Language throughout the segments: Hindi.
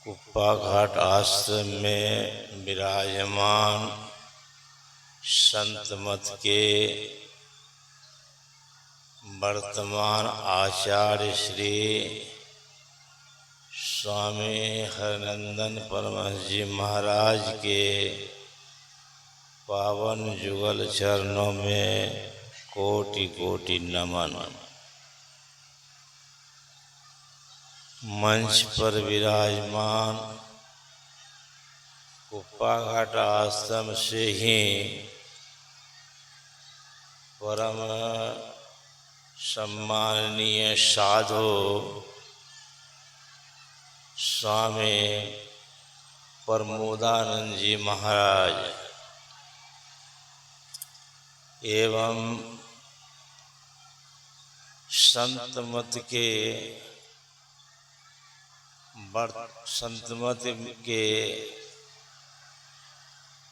कुप्पा घाट आश्रम में विराजमान संत मत के वर्तमान आचार्य श्री स्वामी हरनंदन परमहंस जी महाराज के पावन जुगल चरणों में कोटि कोटि नमन। मंच पर विराजमान कुप्पा घाट आश्रम से ही परम सम्माननीय साधु स्वामी प्रमोदानंद जी महाराज एवं संत मत के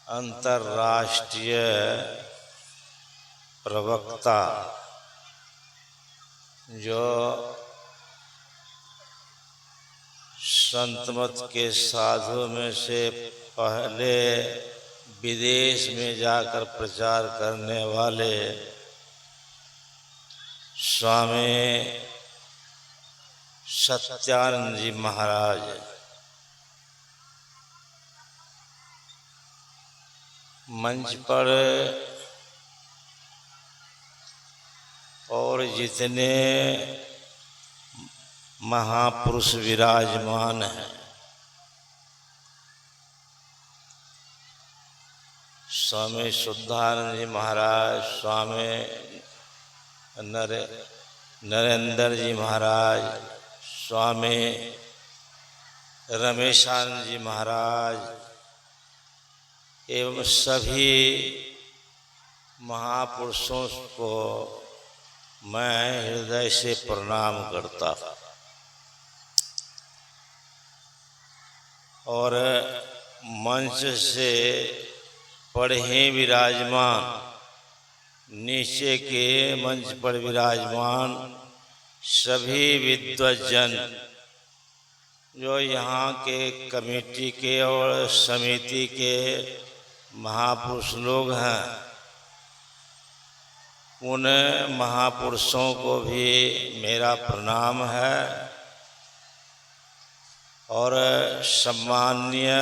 अंतर्राष्ट्रीय प्रवक्ता जो संत मत के साधु में से पहले विदेश में जाकर प्रचार करने वाले स्वामी सत्यानंद जी महाराज, मंच पर और जितने महापुरुष विराजमान हैं, स्वामी शुद्धानंद जी महाराज, स्वामी नरेंद्र जी महाराज, स्वामी रमेशानंद जी महाराज एवं सभी महापुरुषों को मैं हृदय से प्रणाम करता हूँ। और मंच से पढ़े विराजमान नीचे के मंच पर विराजमान सभी विद्वज्जन जो यहाँ के कमेटी के और समिति के महापुरुष लोग हैं, उन महापुरुषों को भी मेरा प्रणाम है। और सम्माननीय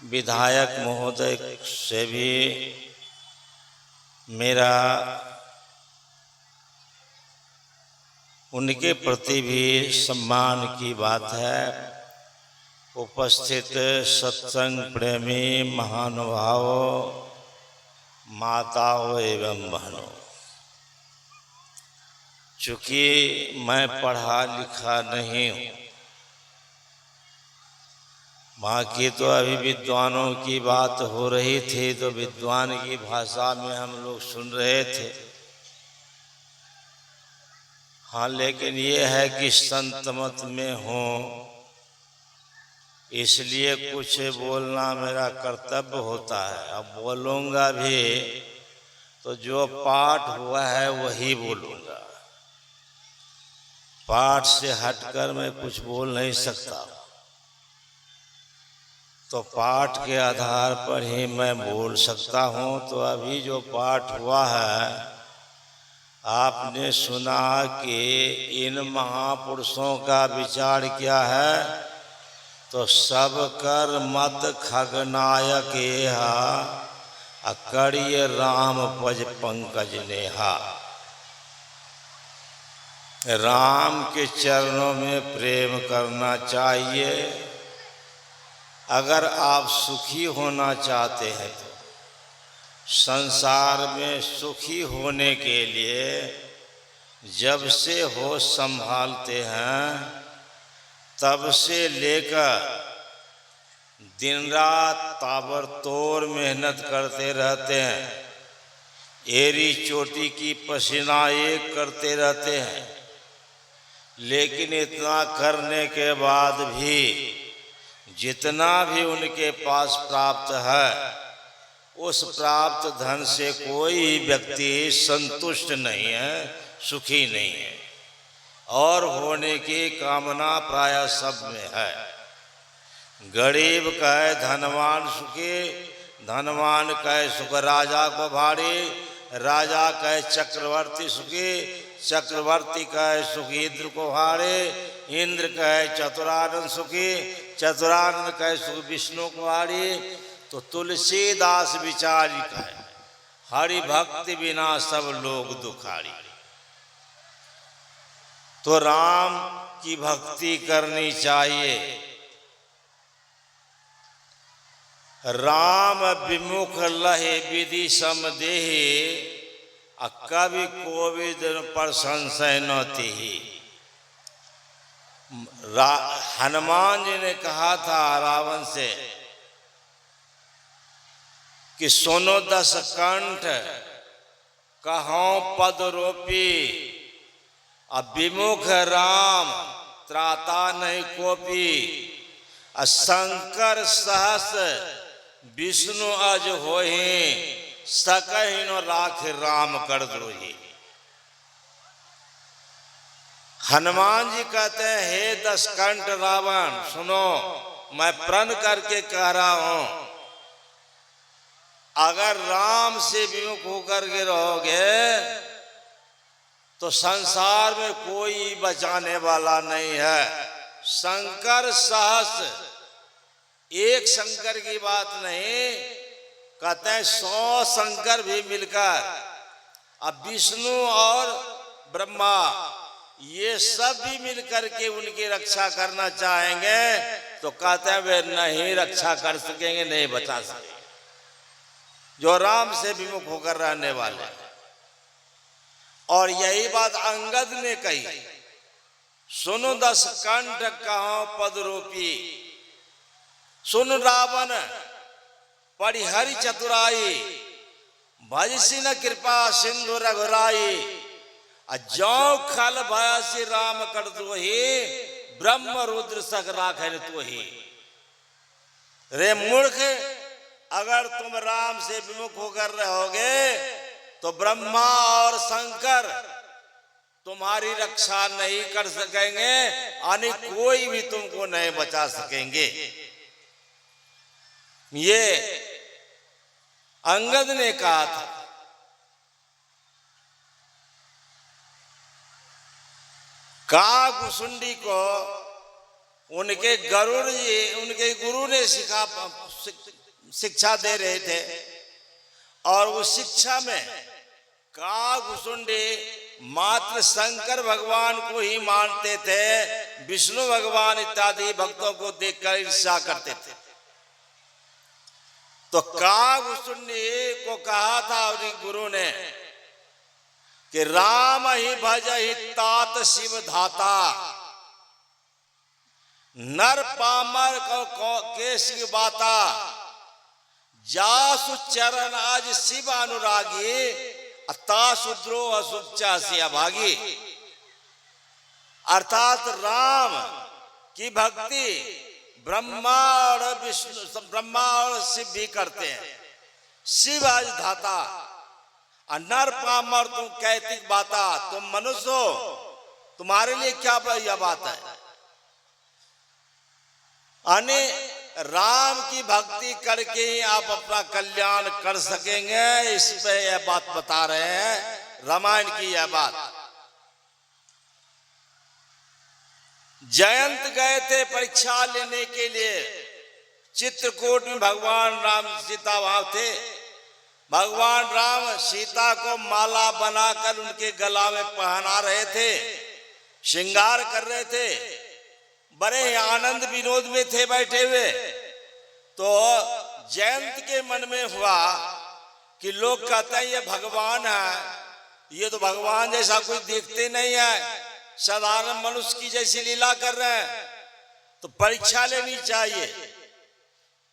विधायक महोदय से भी मेरा उनके प्रति भी सम्मान की बात है। उपस्थित सत्संग प्रेमी महानुभावों, माताओं एवं बहनों, चूँकि मैं पढ़ा लिखा नहीं हूँ, बाकी तो अभी विद्वानों की बात हो रही थी तो विद्वान की भाषा में हम लोग सुन रहे थे। हाँ, लेकिन ये है कि संत मत में हूँ इसलिए कुछ बोलना मेरा कर्तव्य होता है। अब बोलूँगा भी तो जो पाठ हुआ है वही बोलूँगा, पाठ से हटकर मैं कुछ बोल नहीं सकता। तो पाठ के आधार पर ही मैं बोल सकता हूँ। तो अभी जो पाठ हुआ है, आपने सुना कि इन महापुरुषों का विचार क्या है, तो सब कर मत खगनायक एहा, अकड़िय राम पज पंकज नेहा। राम के चरणों में प्रेम करना चाहिए। अगर आप सुखी होना चाहते हैं तो संसार में सुखी होने के लिए जब से होश संभालते हैं तब से लेकर दिन रात ताबड़तोड़ मेहनत करते रहते हैं, एड़ी चोटी की पसीना एक करते रहते हैं। लेकिन इतना करने के बाद भी जितना भी उनके पास प्राप्त है, उस प्राप्त धन से कोई व्यक्ति संतुष्ट नहीं है, सुखी नहीं है। और होने की कामना प्राय सब में है। गरीब कहे धनवान सुखी, धनवान कहे सुख राजा को भारी, राजा कहे चक्रवर्ती सुखी, चक्रवर्ती कहे सुख इंद्र को भारे, इंद्र कहे चतुरानंद सुखी, चतुरानंद कहे सुख विष्णु को भारी। तो तुलसीदास विचारी कहे हरि भक्ति बिना सब लोग दुखारी। तो राम की भक्ति करनी चाहिए। राम विमुख लहे विधि सम देहि, कवि कोविद पर संशय न तिहि। हनुमान जी ने कहा था रावण से कि सुनो दस कंठ कहो पद रोपी, अब विमुख राम त्राता नहीं कोपी। शंकर सहस विष्णु अज होहि, सकहि न राख राम कर द्रोही। हनुमान जी कहते हैं हे दस कंठ रावण सुनो, मैं प्रण करके कह रहा हूं, अगर राम से विमुख होकर के रहोगे तो संसार में कोई बचाने वाला नहीं है। शंकर सहस, एक शंकर की बात नहीं, कहते हैं 100 शंकर भी मिलकर, अब विष्णु और ब्रह्मा ये सब भी मिलकर के उनकी रक्षा करना चाहेंगे तो कहते हैं वे नहीं रक्षा कर सकेंगे, नहीं बचा सकेंगे जो राम से विमुख होकर रहने वाले। और यही बात अंगद ने कही, सुनो दस कंठ कहो पद रोपी। सुन रावण परिहरि चतुराई, भजसी न कृपा सिंधु रघुराई। जौ खल भयसी राम कर द्रोही, ब्रह्म रुद्र सख राखन तोही। रे मूर्ख, अगर तुम राम से विमुख होकर रहोगे तो ब्रह्मा और शंकर तुम्हारी रक्षा नहीं कर सकेंगे, यानी कोई भी तुमको नहीं बचा सकेंगे। ये अंगद ने कहा था। कागभुसुंडी को उनके गरुड़ जी, उनके गुरु ने शिक्षा दे रहे थे, और उस शिक्षा में कागभुसुंडी मात्र शंकर भगवान को ही मानते थे, विष्णु भगवान इत्यादि भक्तों को देखकर ईर्ष्या करते थे। तो कागभुसुंडी को कहा था उनके गुरु ने कि राम ही भजहि तात शिव धाता, नर पामर को केसि बाता। जासु चरण आज शिव अनुरागी, तासु द्रोह सुचा से अभागी। अर्थात राम की भक्ति ब्रह्मा और विष्णु, ब्रह्मा और शिव भी करते हैं। शिव आज धाता, नर पामर तुम कैतिक बाता। तुम मनुष्य हो, तुम्हारे लिए क्या यह बात है। अने राम की भक्ति करके ही आप अपना कल्याण कर सकेंगे, इस पे यह बात बता रहे हैं, रामायण की यह बात। जयंत गए थे परीक्षा लेने के लिए, चित्रकूट में भगवान राम सीता वहां थे। भगवान राम सीता को माला बनाकर उनके गला में पहना रहे थे, श्रृंगार कर रहे थे, बड़े आनंद विनोद में थे बैठे हुए। तो जयंत के मन में हुआ कि लोग कहते हैं ये भगवान है, ये तो भगवान जैसा कोई देखते नहीं है, साधारण मनुष्य की जैसी लीला कर रहे हैं, तो परीक्षा लेनी चाहिए।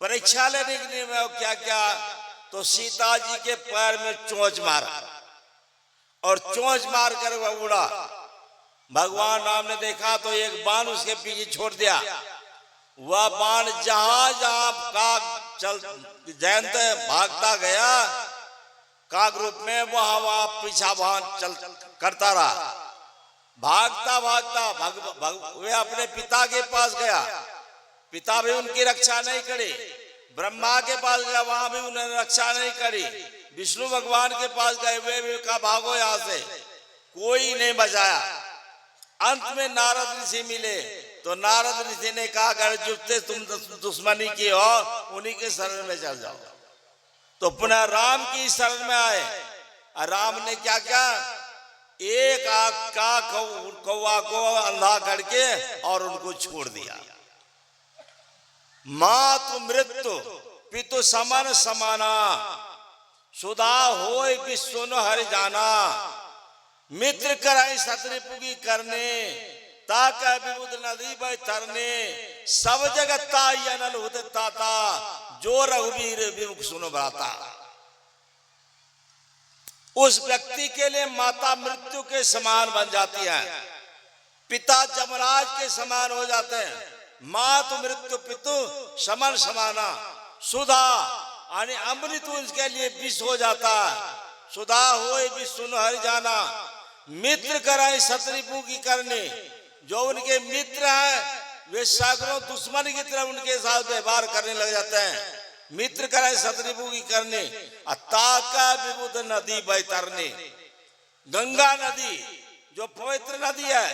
परीक्षा लेने के लिए मैं क्या क्या, तो सीता जी के पैर में चोंच मारा, और चोंच मार कर वह उड़ा। भगवान राम ने देखा तो एक बाण उसके पीछे छोड़ दिया। वह बाण जहां जहां काग चल, जयंत भागता गया काग रूप में, वहां वहां पीछा वहां चल करता रहा। भागता भागता वे अपने पिता के पास गया। पिता भी उनकी रक्षा नहीं करी। ब्रह्मा के पास गया, वहां भी उन्होंने रक्षा नहीं करी। विष्णु भगवान के पास गए, वे भी कहा भागो यहां से, कोई नहीं बचाया। अंत में नारद ऋषि मिले, तो नारद ऋषि ने कहा अगर जुटते तुम दुश्मनी की हो, उन्हीं के शरण में चल जाओ। तो पुनः राम की शरण में आए। राम ने क्या किया, एक आंख का कौवा को अंधा करके और उनको छोड़ दिया। मातु मृत्यु पितु समान समाना, सुधा होय विष्णु हरि जाना। मित्र कराई शत्रुपु की करने, ताका विबुध नदी बह तरने। सब जगत ताई अनल हुत ताता, जो रघुवीर विमुख सुनो भ्राता। उस व्यक्ति के लिए माता मृत्यु के समान बन जाती है, पिता जमराज के समान हो जाते हैं। मातु मृत्यु पितु समान समाना, सुधा यानी अमृत उसके लिए विष हो जाता है। सुधा होए विष्णु हरि जाना। मित्र कराए शत्रुपु की करने, जो उनके मित्र हैं वे सैकड़ों दुश्मन की तरह उनके साथ व्यवहार करने लग जाते हैं। मित्र कराए शत्रुपु की करने, ताका विबुध नदी बह तरने। गंगा नदी जो पवित्र नदी है,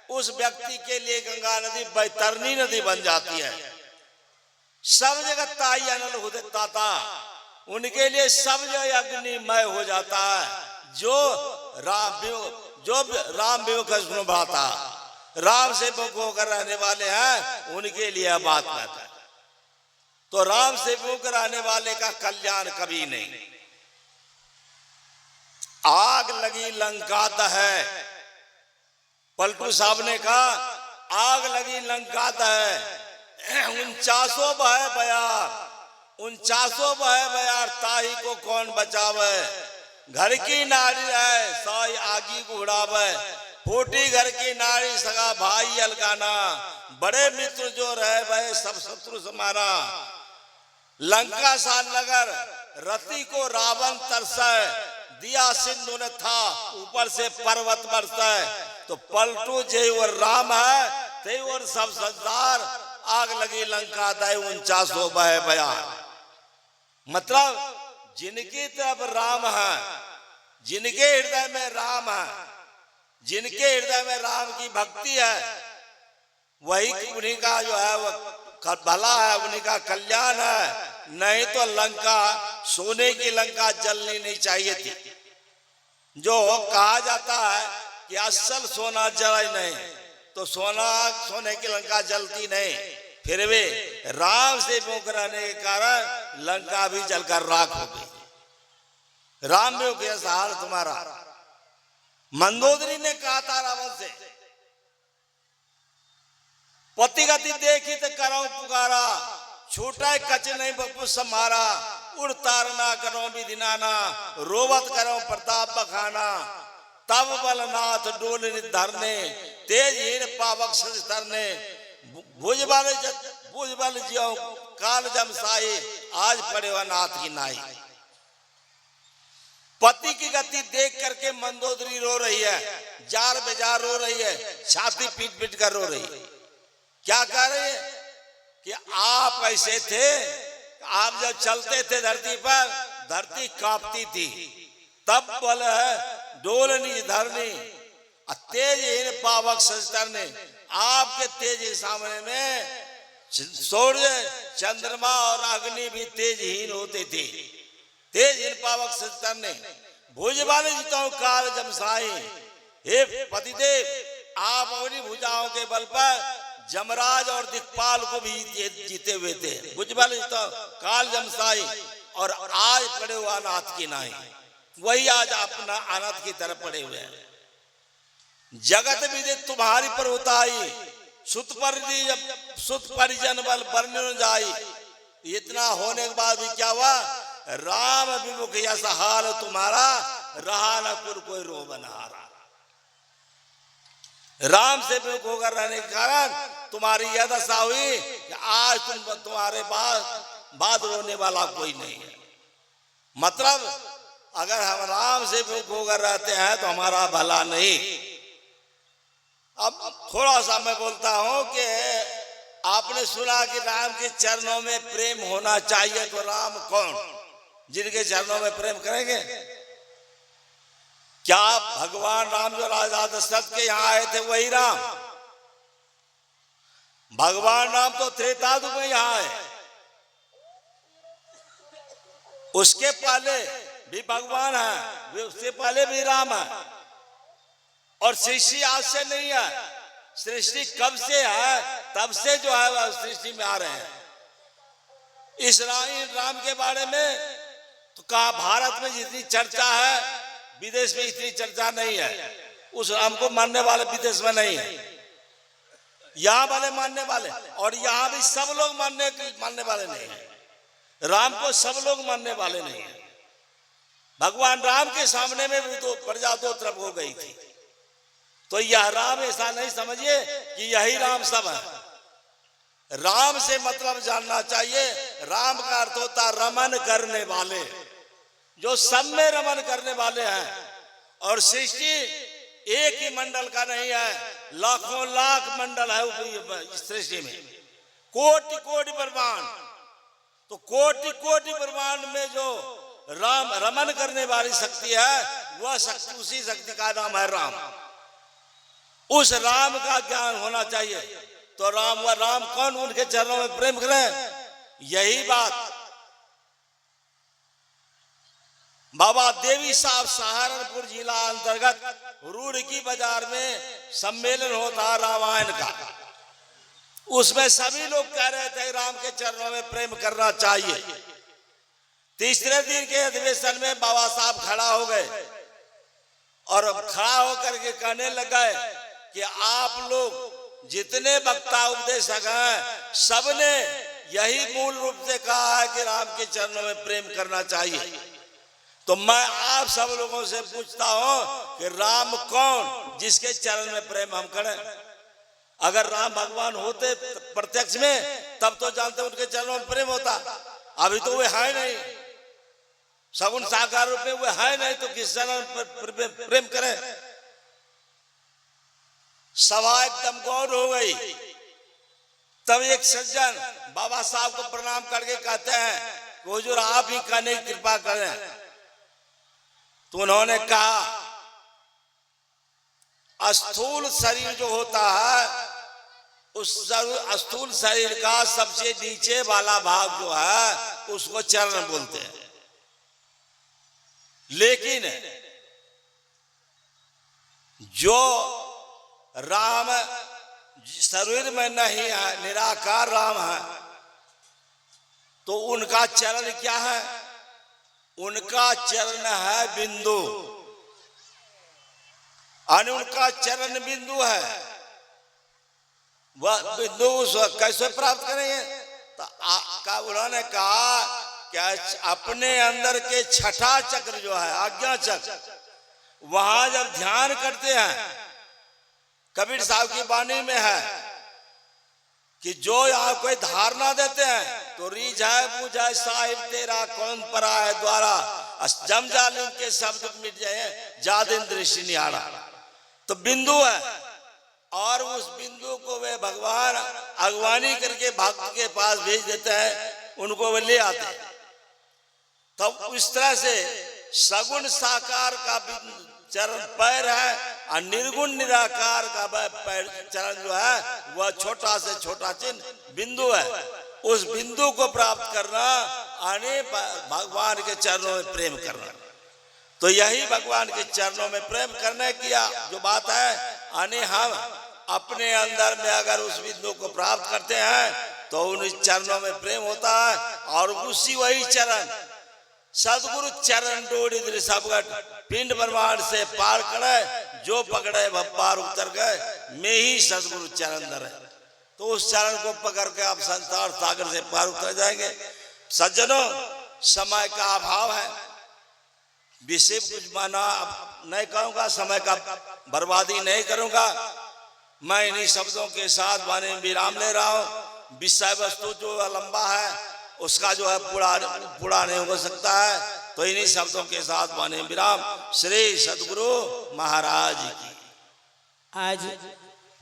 उस व्यक्ति के लिए गंगा नदी बैतरनी नदी बन जाती है। सब जगत ताई अनल हुद ताता, उनके लिए सब जगह अग्निमय हो जाता है। जो राम विमुख सुनो भ्राता, राम से मुख होकर रहने वाले हैं, उनके लिए बात कहता है। तो राम से मुख रहने वाले का कल्याण कभी नहीं। आग लगी लंका है, पलटू साहब ने कहा आग लगी लंका है। 49 बहे बयार, 49 बहे बयार, ताही को कौन बचावे। घर की नारी है साई आगी को उड़ावे। फूटी घर की नारी सगा भाई अलगाना, बड़े मित्र जो रहे वह सब शत्रु समाना। लंका सा नगर रति को रावण तरसे, दिया सिंधु ने था ऊपर से पर्वत बरसे। तो पलटू जे और राम है, ते और सब संसार। आग लगी लंका दय 49 बहे बयार। मतलब जिनकी तरफ राम है, जिनके हृदय में राम है, जिनके हृदय में राम की भक्ति है, वही उन्हीं का जो है वो भला है, उन्हीं का कल्याण है। नहीं तो लंका, सोने की लंका जलनी नहीं चाहिए थी। जो कहा जाता है कि असल सोना जले नहीं, तो सोने की लंका जलती नहीं। फिर भी राम से मुख रहने के कारण लंका भी जलकर राख हो गई। राम में कैसा हाल तुम्हारा। मंदोदरी ने कहा था रावण से, पति गति देखी तो करो पुकारा, छूटा कच नहीं बपु समारा। उड़तार ना करो विधिनाना, रोवत करो प्रताप बखाना। तब बलनाथ डोल धरने, तेज हीन पावक सज तरने। भुज बल जियो काल जमसाई, आज पड़े हुआ नाथ की नाई। पति की गति देख करके मंदोदरी रो रही है, जार बेजार रो रही है, छाती पीट पीट कर रो रही है। क्या कह रही है कि आप ऐसे थे, आप जब चलते थे धरती पर, धरती कांपती थी। तब बल है डोलनी धरनी, तेज हीन पावक सजतरने। आपके तेज के सामने में सूर्य चंद्रमा और अग्नि भी तेजहीन होते थे। तेजहीन पावक सजतरने, भुजबल जितो काल जमसाई। हे पतिदेव, आप अपनी भुजाओं के बल पर जमराज और दिक्पाल को भी जीते हुए थे। भुजबल जितो काल जमसाई, और आज पड़े हुआ अनाथ की नाई। वही आज अपना अनाथ की तरफ पड़े हुए हैं। जगत विदित तुम्हारी पर उताई, सुत परिजन बल बरन जाई। इतना होने के बाद भी क्या हुआ, राम विमुख ऐसा हाल तुम्हारा, रहा न कुल कोई रो बनहारा। राम से विमुख होकर रहने के कारण तुम्हारी यह दशा हुई कि आज तुम्हारे बाद रोने वाला कोई नहीं है। मतलब अगर हम राम से विमुख होकर रहते हैं तो हमारा भला नहीं। अब थोड़ा सा मैं बोलता हूं कि आपने सुना कि राम के चरणों में प्रेम होना चाहिए, तो राम कौन जिनके चरणों में प्रेम करेंगे? क्या भगवान राम जो राजा दशरथ के यहां आए थे वही राम? भगवान राम तो त्रेता युग में यहां आए, उसके पहले भी भगवान है, उससे पहले भी राम है। और सृष्टि आज से नहीं है, सृष्टि कब से है, तब से जो है वह सृष्टि में आ रहे हैं। इस राम के बारे में तो कहा भारत में जितनी चर्चा है विदेश में इतनी चर्चा नहीं है। उस राम को मानने वाले विदेश में नहीं है, यहाँ वाले मानने वाले, और यहाँ भी सब लोग मानने वाले नहीं है। राम को सब लोग मानने वाले नहीं है। भगवान राम के सामने में भी तो प्रजा दो तरफ हो गई थी। तो यह राम ऐसा नहीं समझिए कि यही राम सब है। राम से मतलब जानना चाहिए, राम का अर्थ होता रमन करने वाले, जो सब में रमन करने वाले हैं। और सृष्टि एक ही मंडल का नहीं है, लाखों लाख मंडल है इस सृष्टि में, कोटि कोटि ब्रह्मांड। तो कोटि कोटि ब्रह्मांड में जो राम रमन करने वाली शक्ति है, वह शक्ति, उसी शक्ति का नाम है राम। उस राम का ज्ञान होना चाहिए। तो राम कौन उनके चरणों में प्रेम करें? यही बात बाबा देवी साहब सहारनपुर जिला अंतर्गत रूड़की बाजार में सम्मेलन होता रामायण का, उसमें सभी लोग कह रहे थे राम के चरणों में प्रेम करना चाहिए। तीसरे दिन के अधिवेशन में बाबा साहब खड़ा हो गए और खड़ा होकर के कहने लगे कि आप लोग जितने वक्ता उपदेशक हैं, सबने यही मूल रूप से कहा है कि राम के चरणों में प्रेम करना चाहिए। तो मैं आप सब लोगों से पूछता हूं कि राम कौन जिसके चरण में प्रेम हम करें? अगर राम भगवान होते प्रत्यक्ष में, तब तो जानते उनके चरणों में प्रेम होता। अभी तो वे है नहीं, सगुन साकार रूप में वे है नहीं, तो किस चरण में प्रेम करें? सभा एकदम गौर हो गई। तब एक सज्जन बाबा साहब को प्रणाम करके कहते हैं, हुजूर आप ही कहने की कृपा करें। तो उन्होंने कहा, स्थूल शरीर जो होता है, उस स्थूल शरीर का सबसे नीचे वाला भाग जो है उसको चरण बोलते हैं। लेकिन जो राम शरीर में नहीं है, निराकार राम है, तो उनका चरण क्या है? उनका चरण है बिंदु, और उनका चरण बिंदु है। वह बिंदु कैसे प्राप्त करेंगे? तो उन्होंने कहा कि अपने अंदर के छठा चक्र जो है, आज्ञा चक्र, वहां जब ध्यान करते हैं, कबीर साहब की वाणी में है कि जो यहाँ कोई धारणा देते हैं तो रीझाए बुझाए साहिब तेरा कौन परा है द्वारा, जम जाल उनके शब्द मिट जाए जादिन दृष्टि निहारा। तो बिंदु है, और उस बिंदु को वे भगवान अगवानी करके भक्त के पास भेज देते हैं, उनको वे ले आते हैं। तब इस तरह से सगुण साकार का चरण पैर है, और निर्गुण निराकार का पैर चरण जो है वह छोटा से छोटा चिन्ह बिंदु है। उस बिंदु को प्राप्त करना आने भगवान के चरणों में प्रेम करना। तो यही भगवान के चरणों में प्रेम करने की जो बात है, आने हम अपने अंदर में अगर उस बिंदु को प्राप्त करते हैं तो उन चरणों में प्रेम होता है। और उसी वही चरण सदगुरु चरण डोरी दिल सबगट पिंड ब्रह्मांड से पार करे, जो पकड़े वह पार उतर गए, मैं ही सदगुरु चरण धरे। तो उस चरण को पकड़ के आप संसार सागर से पार उतर जाएंगे। सज्जनों, समय का अभाव है, विषय कुछ माना नहीं कहूंगा, समय का बर्बादी नहीं करूंगा। मैं इन्हीं शब्दों के साथ वाणी में विराम ले रहा हूँ। विषय वस्तु जो लंबा है उसका जो है पूरा नहीं हो सकता है। तो इन्हीं शब्दों के साथ वाणी विराम। श्री सद्गुरु महाराज की। आज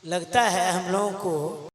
लगता है हम लोगों को